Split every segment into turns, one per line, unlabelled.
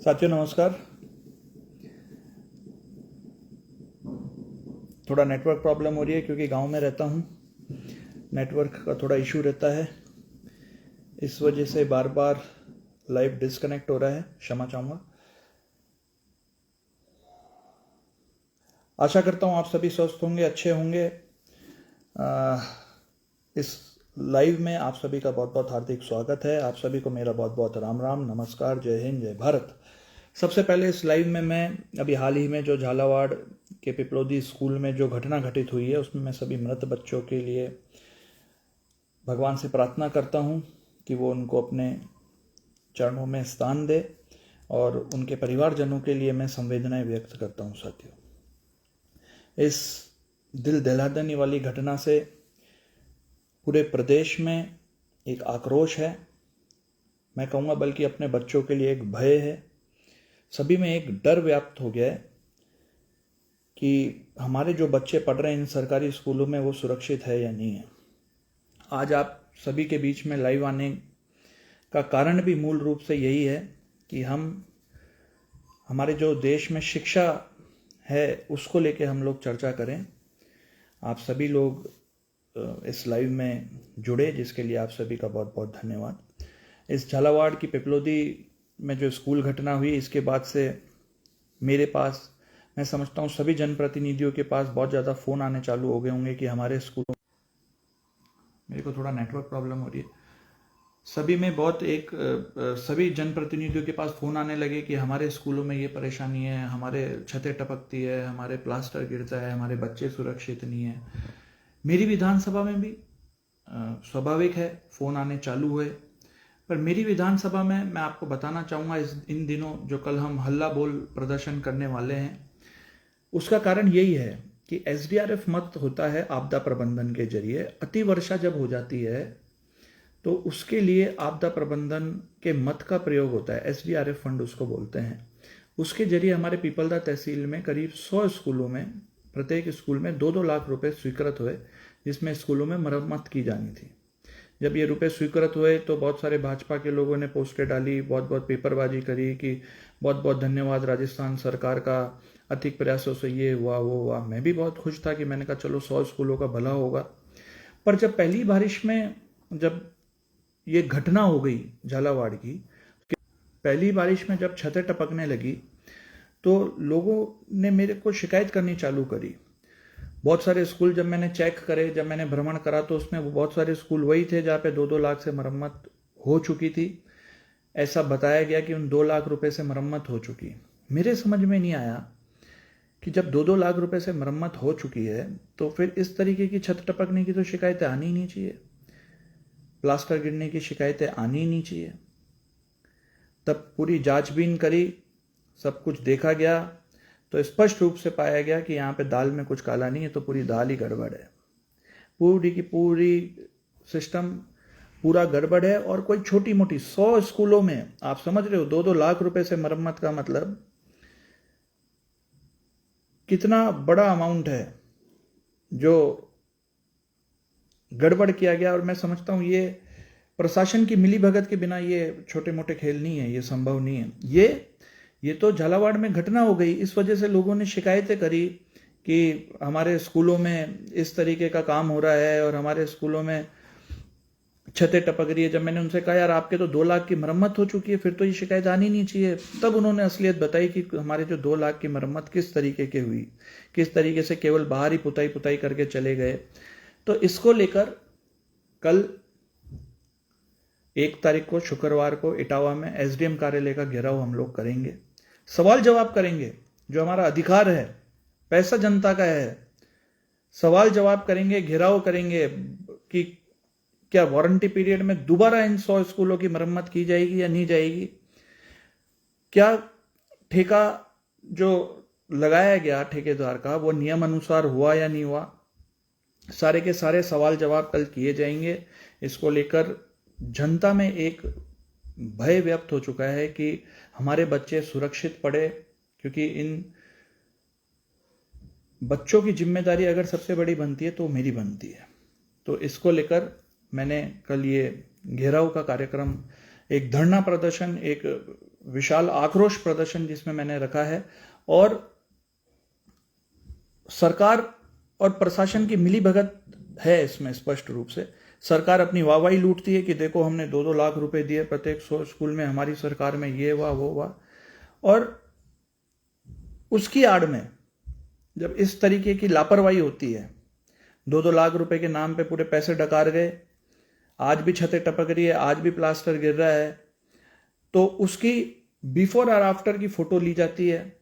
साथियों नमस्कार। थोड़ा नेटवर्क प्रॉब्लम हो रही है क्योंकि गांव में रहता हूं। नेटवर्क का थोड़ा इशू रहता है, इस वजह से बार बार लाइव डिस्कनेक्ट हो रहा है, क्षमा चाहूँगा। आशा करता हूं आप सभी स्वस्थ होंगे, अच्छे होंगे। इस लाइव में आप सभी का बहुत बहुत हार्दिक स्वागत है। आप सभी को मेरा बहुत बहुत राम राम, नमस्कार, जय हिंद, जय भारत। सबसे पहले इस लाइव में मैं अभी हाल ही में जो झालावाड़ के पिपलोदी स्कूल में जो घटना घटित हुई है उसमें मैं सभी मृत बच्चों के लिए भगवान से प्रार्थना करता हूं कि वो उनको अपने चरणों में स्थान दे और उनके परिवारजनों के लिए मैं संवेदनाएं व्यक्त करता हूं। साथियों, इस दिल दहला देने वाली घटना से पूरे प्रदेश में एक आक्रोश है, मैं कहूँगा बल्कि अपने बच्चों के लिए एक भय है। सभी में एक डर व्याप्त हो गया है कि हमारे जो बच्चे पढ़ रहे हैं इन सरकारी स्कूलों में वो सुरक्षित है या नहीं है। आज आप सभी के बीच में लाइव आने का कारण भी मूल रूप से यही है कि हमारे जो देश में शिक्षा है उसको लेके हम लोग चर्चा करें। आप सभी लोग इस लाइव में जुड़े, जिसके लिए आप सभी का बहुत बहुत धन्यवाद। इस झालावाड़ की पिपलोदी में जो स्कूल घटना हुई, इसके बाद से मेरे पास, मैं समझता हूँ सभी जनप्रतिनिधियों के पास बहुत ज़्यादा फ़ोन आने चालू हो गए होंगे कि हमारे स्कूलों, मेरे को थोड़ा नेटवर्क प्रॉब्लम हो रही है, सभी जनप्रतिनिधियों के पास फ़ोन आने लगे कि हमारे स्कूलों में ये परेशानी है, हमारे छतें टपकती है, हमारे प्लास्टर गिरता है, हमारे बच्चे सुरक्षित नहीं है। मेरी विधानसभा में भी स्वाभाविक है फ़ोन आने चालू हुए, पर मेरी विधानसभा में मैं आपको बताना चाहूँगा इन दिनों जो कल हम हल्ला बोल प्रदर्शन करने वाले हैं उसका कारण यही है कि एसडीआरएफ मत होता है आपदा प्रबंधन के जरिए। अति वर्षा जब हो जाती है तो उसके लिए आपदा प्रबंधन के मत का प्रयोग होता है, एसडीआरएफ फंड उसको बोलते हैं। उसके जरिए हमारे पीपलदा तहसील में करीब 100 स्कूलों में, प्रत्येक स्कूल में 2-2 लाख रुपए स्वीकृत हुए, जिसमें स्कूलों में मरम्मत की जानी थी। जब ये रुपए स्वीकृत हुए तो बहुत सारे भाजपा के लोगों ने पोस्टें डाली, बहुत बहुत पेपरबाजी करी कि बहुत बहुत धन्यवाद राजस्थान सरकार का, अधिक प्रयासों से ये हुआ वो हुआ। मैं भी बहुत खुश था कि मैंने कहा चलो 100 स्कूलों का भला होगा। पर जब पहली बारिश में जब ये घटना हो गई झालावाड़ की, पहली बारिश में जब छतें टपकने लगी तो लोगों ने मेरे को शिकायत करनी चालू करी। बहुत सारे स्कूल जब मैंने चेक करे, जब मैंने भ्रमण करा तो उसमें वो बहुत सारे स्कूल वही थे जहाँ पे 2-2 लाख से मरम्मत हो चुकी थी। ऐसा बताया गया कि उन 2 लाख रुपए से मरम्मत हो चुकी। मेरे समझ में नहीं आया कि जब 2-2 लाख रुपए से मरम्मत हो चुकी है तो फिर इस तरीके की छत टपकने की तो शिकायतें आनी ही नहीं चाहिए, प्लास्टर गिरने की शिकायतें आनी ही नहीं चाहिए। तब पूरी जांचबीन करी, सब कुछ देखा गया तो स्पष्ट रूप से पाया गया कि यहाँ पे दाल में कुछ काला नहीं है, तो पूरी दाल ही गड़बड़ है। पूरी की पूरी सिस्टम पूरा गड़बड़ है। और कोई छोटी मोटी 100 स्कूलों में, आप समझ रहे हो 2-2 लाख रुपए से मरम्मत का मतलब कितना बड़ा अमाउंट है जो गड़बड़ किया गया। और मैं समझता हूँ ये प्रशासन की मिलीभगत के बिना ये छोटे मोटे खेल नहीं है, ये संभव नहीं है। ये तो झालावाड़ में घटना हो गई, इस वजह से लोगों ने शिकायतें करी कि हमारे स्कूलों में इस तरीके का काम हो रहा है और हमारे स्कूलों में छतें टपक रही है। जब मैंने उनसे कहा यार आपके तो 2 लाख की मरम्मत हो चुकी है, फिर तो ये शिकायत आनी नहीं चाहिए, तब उन्होंने असलियत बताई कि हमारे जो 2 लाख की मरम्मत किस तरीके की हुई, किस तरीके से केवल बाहर ही पुताई पुताई करके चले गए। तो इसको लेकर कल 1 तारीख को, शुक्रवार को इटावा में एसडीएम कार्यालय का घेराव हम लोग करेंगे, सवाल जवाब करेंगे। जो हमारा अधिकार है, पैसा जनता का है, सवाल जवाब करेंगे, घेराव करेंगे कि क्या वारंटी पीरियड में दोबारा इन 100 स्कूलों की मरम्मत की जाएगी या नहीं जाएगी, क्या ठेका जो लगाया गया ठेकेदार का वो नियम अनुसार हुआ या नहीं हुआ। सारे के सारे सवाल जवाब कल किए जाएंगे। इसको लेकर जनता में एक भय व्यक्त हो चुका है कि हमारे बच्चे सुरक्षित पढ़े, क्योंकि इन बच्चों की जिम्मेदारी अगर सबसे बड़ी बनती है तो मेरी बनती है। तो इसको लेकर मैंने कल ये घेराव का कार्यक्रम, एक धरना प्रदर्शन, एक विशाल आक्रोश प्रदर्शन जिसमें मैंने रखा है। और सरकार और प्रशासन की मिलीभगत है इसमें स्पष्ट रूप से। सरकार अपनी वाहवाही लूटती है कि देखो हमने 2-2 लाख रुपए दिए प्रत्येक स्कूल में, हमारी सरकार में ये हुआ वो हुआ। और उसकी आड़ में जब इस तरीके की लापरवाही होती है, 2-2 लाख रुपए के नाम पे पूरे पैसे डकार गए, आज भी छतें टपक रही है, आज भी प्लास्टर गिर रहा है, तो उसकी बिफोर और आफ्टर की फोटो ली जाती है।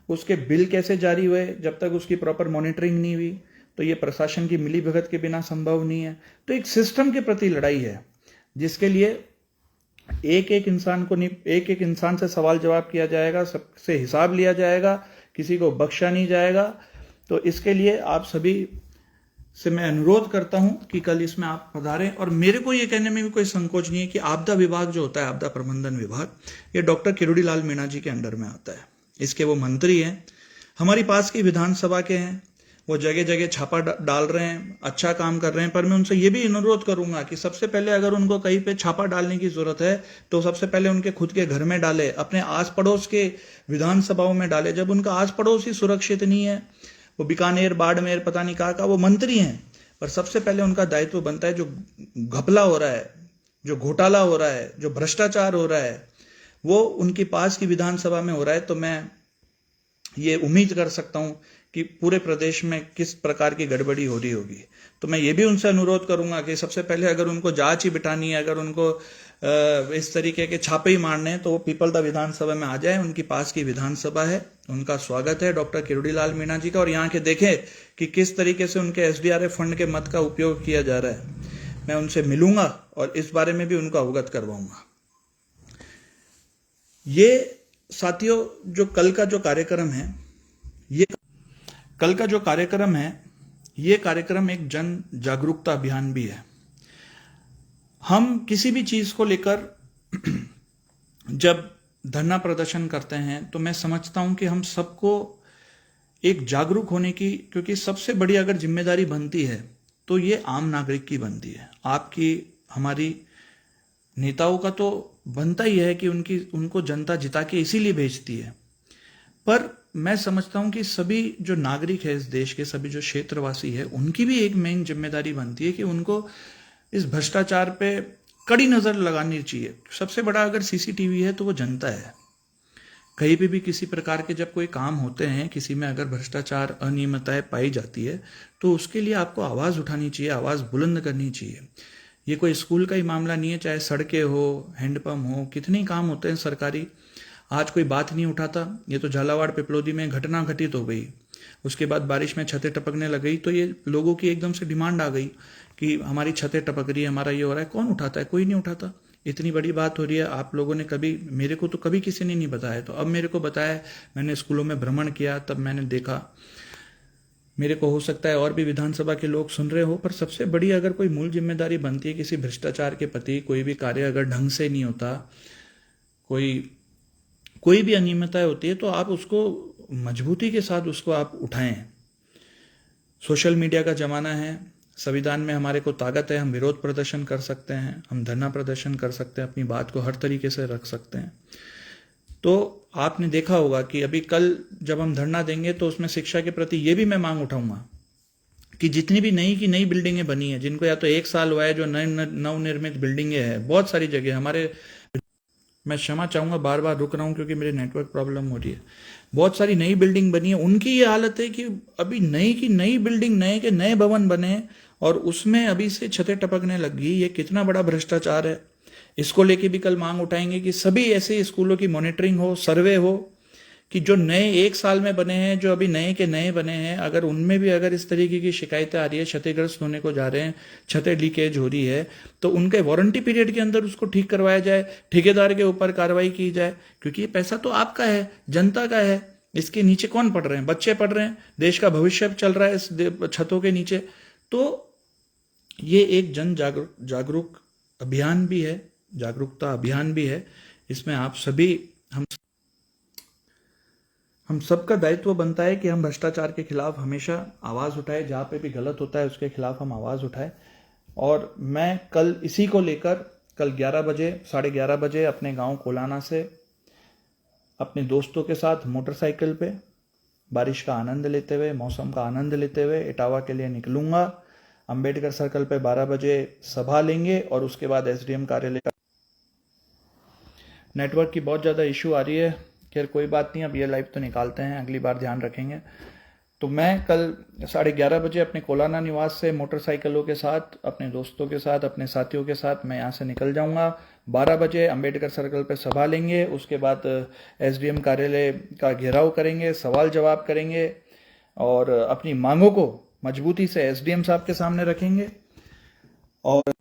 उसके बिल कैसे जारी हुए जब तक उसकी प्रॉपर मॉनिटरिंग नहीं हुई, तो ये प्रशासन की मिलीभगत के बिना संभव नहीं है। तो एक सिस्टम के प्रति लड़ाई है जिसके लिए एक एक इंसान को नहीं, एक एक इंसान से सवाल जवाब किया जाएगा, सबसे हिसाब लिया जाएगा, किसी को बख्शा नहीं जाएगा। तो इसके लिए आप सभी से मैं अनुरोध करता हूं कि कल इसमें आप पधारें। और मेरे को ये कहने में भी कोई संकोच नहीं है कि आपदा विभाग जो होता है, आपदा प्रबंधन विभाग, ये डॉक्टर किरोड़ी लाल मीणा जी के अंडर में आता है। इसके वो मंत्री हैं, हमारी पास की विधानसभा के हैं, वो जगह जगह छापा डाल रहे हैं, अच्छा काम कर रहे हैं। पर मैं उनसे ये भी अनुरोध करूंगा कि सबसे पहले अगर उनको कहीं पे छापा डालने की जरूरत है तो सबसे पहले उनके खुद के घर में डाले, अपने आस पड़ोस के विधानसभाओं में डाले। जब उनका आस पड़ोस ही सुरक्षित नहीं है, वो बीकानेर, बाड़मेर, पता नहीं कहाँ का, वो मंत्री हैं, पर सबसे पहले उनका दायित्व बनता है जो घपला हो रहा है, जो घोटाला हो रहा है, जो भ्रष्टाचार हो रहा है, वो उनकी पास की विधानसभा में हो रहा है। तो मैं ये उम्मीद कर सकता हूं कि पूरे प्रदेश में किस प्रकार की गड़बड़ी हो रही होगी। तो मैं ये भी उनसे अनुरोध करूंगा कि सबसे पहले अगर उनको जांच ही बिठानी है, अगर उनको इस तरीके के छापे ही मारने हैं, तो वो पीपलदा विधानसभा में आ जाए। उनकी पास की विधानसभा है, उनका स्वागत है डॉक्टर किरोड़ी लाल मीणा जी का। और यहाँ के देखें कि किस तरीके से उनके SDRF फंड के मत का उपयोग किया जा रहा है। मैं उनसे मिलूंगा और इस बारे में भी उनको अवगत करवाऊंगा। ये साथियों, जो कल का जो कार्यक्रम है, ये कार्यक्रम एक जन जागरूकता अभियान भी है। हम किसी भी चीज को लेकर जब धरना प्रदर्शन करते हैं तो मैं समझता हूं कि हम सबको एक जागरूक होने की, क्योंकि सबसे बड़ी अगर जिम्मेदारी बनती है तो ये आम नागरिक की बनती है। आपकी, हमारी, नेताओं का तो बनता ही है कि उनको जनता जिता के इसीलिए भेजती है। पर मैं समझता हूं कि सभी जो नागरिक है इस देश के, सभी जो क्षेत्रवासी है, उनकी भी एक मेन जिम्मेदारी बनती है कि उनको इस भ्रष्टाचार पे कड़ी नजर लगानी चाहिए। सबसे बड़ा अगर CCTV है तो वो जनता है। कहीं पे भी किसी प्रकार के जब कोई काम होते हैं, किसी में अगर भ्रष्टाचार, अनियमितताएं पाई जाती है, तो उसके लिए आपको आवाज उठानी चाहिए, आवाज बुलंद करनी चाहिए। ये कोई स्कूल का ही मामला नहीं है, चाहे सड़कें हो, हैंडपंप हो, कितने काम होते हैं सरकारी, आज कोई बात नहीं उठाता। ये तो झालावाड़ पिपलोदी में घटना घटित हो गई, उसके बाद बारिश में छतें टपकने लग गई, तो ये लोगों की एकदम से डिमांड आ गई कि हमारी छतें टपक रही है, हमारा ये हो रहा है। कौन उठाता है? कोई नहीं उठाता। इतनी बड़ी बात हो रही है, आप लोगों ने कभी, मेरे को तो कभी किसी ने नहीं बताया, तो अब मेरे को बताया, मैंने स्कूलों में भ्रमण किया, तब मैंने देखा। मेरे को हो सकता है और भी विधानसभा के लोग सुन रहे हो, पर सबसे बड़ी अगर कोई मूल जिम्मेदारी बनती है किसी भ्रष्टाचार के प्रति, कोई भी कार्य अगर ढंग से नहीं होता, कोई भी अनियमितता होती है, तो आप उसको मजबूती के साथ उसको आप उठाएं। सोशल मीडिया का जमाना है, संविधान में हमारे को ताकत है, हम विरोध प्रदर्शन कर सकते हैं, हम धरना प्रदर्शन कर सकते हैं, अपनी बात को हर तरीके से रख सकते हैं। तो आपने देखा होगा कि अभी कल जब हम धरना देंगे तो उसमें शिक्षा के प्रति ये भी मैं मांग उठाऊंगा कि जितनी भी नई की नई बिल्डिंगें बनी है, जिनको या तो 1 साल हुआ है, जो नवनिर्मित बिल्डिंगें हैं, बहुत सारी जगह हमारे, मैं क्षमा चाहूंगा बार बार रुक रहा हूं क्योंकि मेरे नेटवर्क प्रॉब्लम हो रही है, बहुत सारी नई बिल्डिंग बनी है, उनकी ये हालत है कि अभी नई की नई बिल्डिंग, नए के नए भवन बने और उसमें अभी से छतें टपकने लग गई। ये कितना बड़ा भ्रष्टाचार है। इसको लेके भी कल मांग उठाएंगे कि सभी ऐसे स्कूलों की मॉनिटरिंग हो, सर्वे हो, कि जो नए 1 साल में बने हैं, जो अभी नए के नए बने हैं, अगर उनमें भी अगर इस तरीके की शिकायतें आ रही है, क्षतिग्रस्त होने को जा रहे हैं, छतें लीकेज हो रही है, तो उनके वारंटी पीरियड के अंदर उसको ठीक करवाया जाए, ठेकेदार के ऊपर कार्रवाई की जाए, क्योंकि ये पैसा तो आपका है, जनता का है। इसके नीचे कौन पढ़ रहे हैं? बच्चे पढ़ रहे हैं, देश का भविष्य चल रहा है इस छतों के नीचे। तो ये एक जन जागरूक अभियान भी है, जागरूकता अभियान भी है। इसमें आप सभी, हम सबका दायित्व बनता है कि हम भ्रष्टाचार के खिलाफ हमेशा आवाज उठाए, जहां पे भी गलत होता है उसके खिलाफ हम आवाज उठाए। और मैं कल इसी को लेकर कल 11 बजे, 11:30 बजे अपने गांव कोलाना से अपने दोस्तों के साथ मोटरसाइकिल पे बारिश का आनंद लेते हुए, मौसम का आनंद लेते हुए इटावा के लिए निकलूंगा। अंबेडकर सर्कल पे 12 बजे सभा लेंगे और उसके बाद एसडीएम कार्यालय का। नेटवर्क की बहुत ज़्यादा इशू आ रही है, खैर कोई बात नहीं, अब ये लाइव तो निकालते हैं, अगली बार ध्यान रखेंगे। तो मैं कल 11:30 बजे अपने कोलाना निवास से मोटरसाइकिलों के साथ, अपने दोस्तों के साथ, अपने साथियों के साथ मैं यहाँ से निकल जाऊँगा। 12 बजे अंबेडकर सर्कल पे सभा लेंगे, उसके बाद एसडीएम कार्यालय का घेराव करेंगे, सवाल जवाब करेंगे और अपनी मांगों को मजबूती से एसडीएम साहब के सामने रखेंगे। और